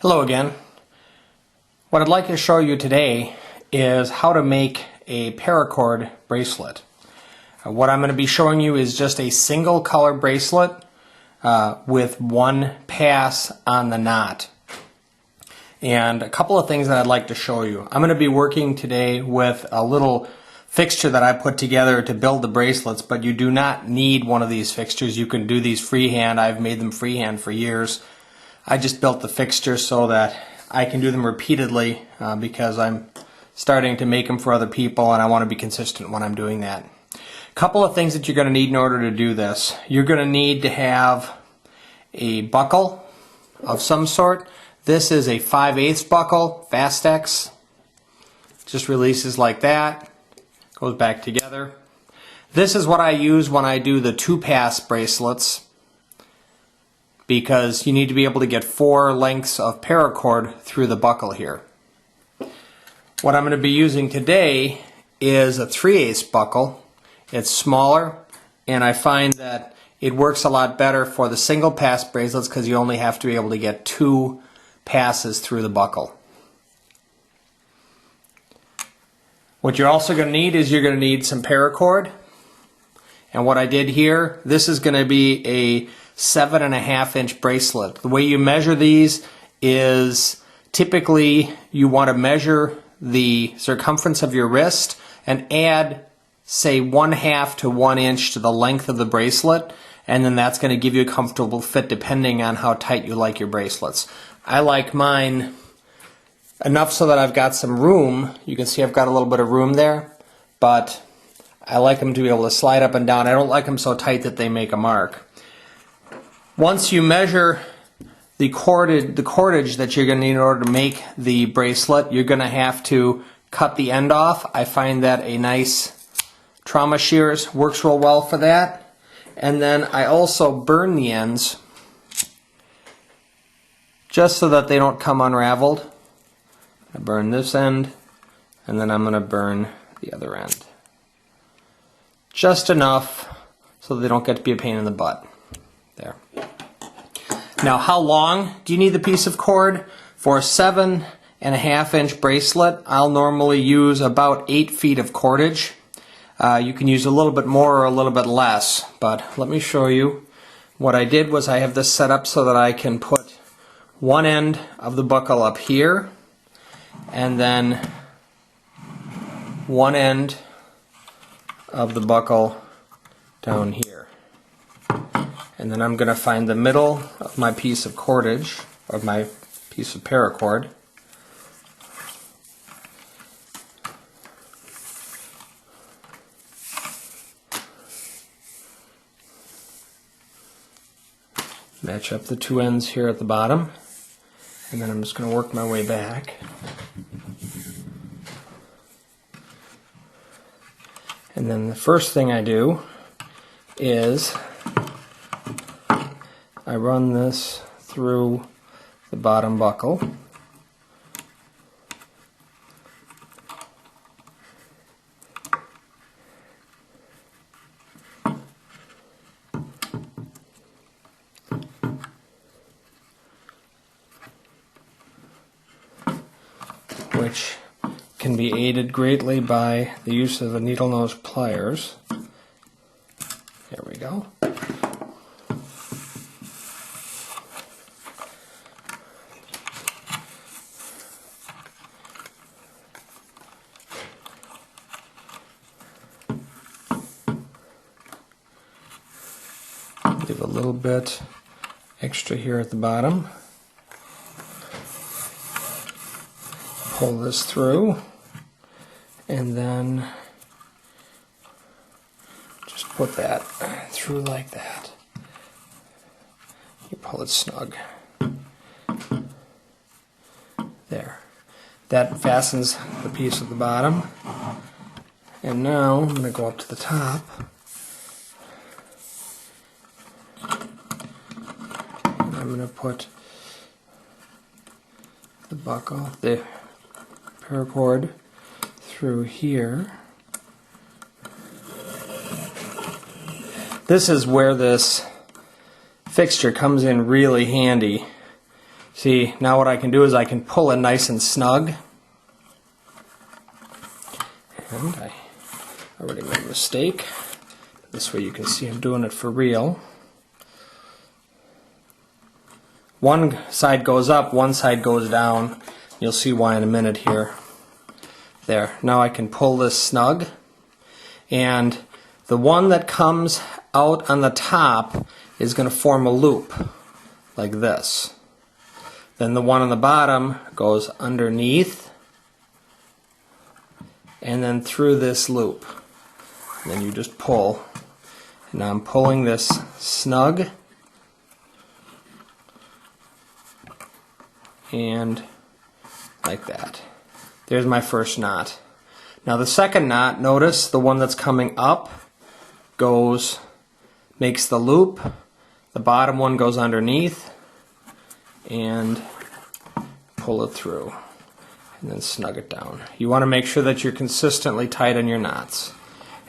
Hello again. What I'd like to show you today is how to make a paracord bracelet. What I'm going to be showing you is just a single color bracelet with one pass on the knot. And a couple of things that I'd like to show you. I'm going to be working today with a little fixture that I put together to build the bracelets, but you do not need one of these fixtures. You can do these freehand. I've made them freehand for years. I just built the fixture so that I can do them repeatedly because I'm starting to make them for other people and I want to be consistent when I'm doing that. A couple of things that you're going to need in order to do this. You're going to need to have a buckle of some sort. This is a 5/8 buckle, Fastex. Just releases like that, goes back together. This is what I use when I do the 2-pass bracelets, because you need to be able to get 4 lengths of paracord through the buckle here. What I'm going to be using today is a 3/8 buckle. It's smaller, and I find that it works a lot better for the single pass bracelets because you only have to be able to get 2 passes through the buckle. What you're also going to need is you're going to need some paracord. And what I did here, this is going to be a 7.5-inch bracelet. The way you measure these is typically you want to measure the circumference of your wrist and add, say, 1/2 to 1 inch to the length of the bracelet, and then that's going to give you a comfortable fit depending on how tight you like your bracelets. I like mine enough so that I've got some room. You can see I've got a little bit of room there, but I like them to be able to slide up and down. I don't like them so tight that they make a mark. Once you measure the cordage that you're going to need in order to make the bracelet, you're going to have to cut the end off. I find that a nice trauma shears works real well for that. And then I also burn the ends just so that they don't come unraveled. I burn this end, and then I'm going to burn the other end. Just enough so they don't get to be a pain in the butt. There. Now, how long do you need the piece of cord? For a 7.5-inch bracelet, I'll normally use about 8 feet of cordage. You can use a little bit more or a little bit less, but let me show you. What I did was I have this set up so that I can put one end of the buckle up here, and then one end of the buckle down here. And then I'm going to find the middle of my piece of cordage, or my piece of paracord. Match up the 2 ends here at the bottom, and then I'm just going to work my way back. And then the first thing I do is I run this through the bottom buckle. Which can be aided greatly by the use of the needle nose pliers. There we go. Leave a little bit extra here at the bottom. Pull this through, and then just put that through like that. You pull it snug. There. That fastens the piece at the bottom. And now I'm going to go up to the top. And I'm going to put the buckle, the paracord through here. This is where this fixture comes in really handy. See, now what I can do is I can pull it nice and snug. And I already made a mistake. This way you can see I'm doing it for real. One side goes up, one side goes down. You'll see why in a minute here. There. Now I can pull this snug. And the one that comes out on the top is going to form a loop like this. Then the one on the bottom goes underneath and then through this loop. And then you just pull. And now I'm pulling this snug and like that. There's my first knot. Now the second knot, notice the one that's coming up makes the loop. The bottom one goes underneath and pull it through and then snug it down. You want to make sure that you're consistently tight on your knots.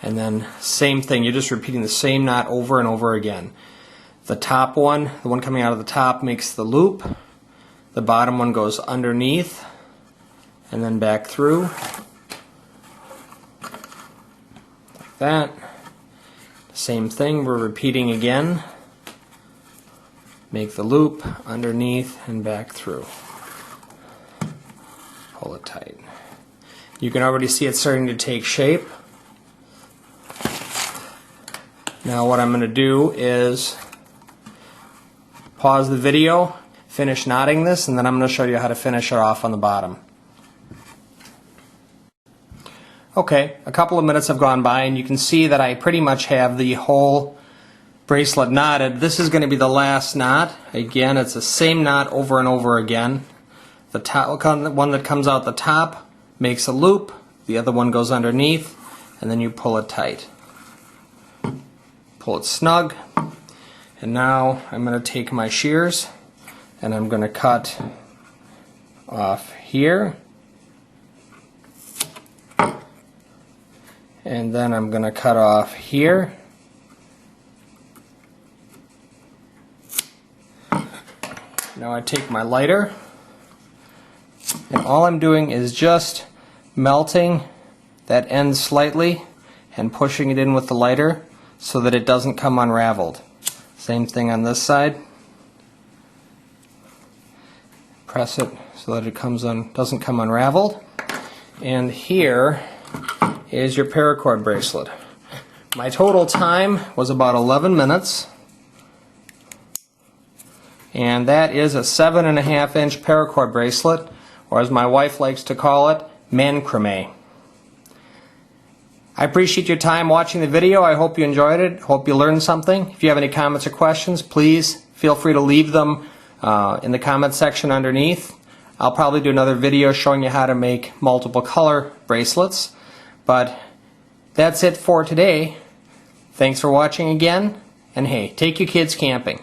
And then same thing, you're just repeating the same knot over and over again. The top one, the one coming out of the top, makes the loop. The bottom one goes underneath and then back through like that. Same thing, we're repeating again. Make the loop underneath and back through. Pull it tight. You can already see it starting to take shape. Now what I'm going to do is pause the video, finish knotting this, and then I'm going to show you how to finish it off on the bottom. Okay, a couple of minutes have gone by and you can see that I pretty much have the whole bracelet knotted. This is going to be the last knot. Again, it's the same knot over and over again. The one that comes out the top makes a loop, the other one goes underneath, and then you pull it tight. Pull it snug, and now I'm going to take my shears and I'm going to cut off here, and then I'm going to cut off here, now I take my lighter and all I'm doing is just melting that end slightly and pushing it in with the lighter so that it doesn't come unraveled. Same thing on this side. Press it so that it doesn't come unraveled. And here is your paracord bracelet. My total time was about 11 minutes. And that is a 7.5-inch paracord bracelet, or as my wife likes to call it, macrame. I appreciate your time watching the video. I hope you enjoyed it. Hope you learned something. If you have any comments or questions, please feel free to leave them in the comment section underneath. I'll probably do another video showing you how to make multiple color bracelets. But that's it for today. Thanks for watching again. And hey, take your kids camping.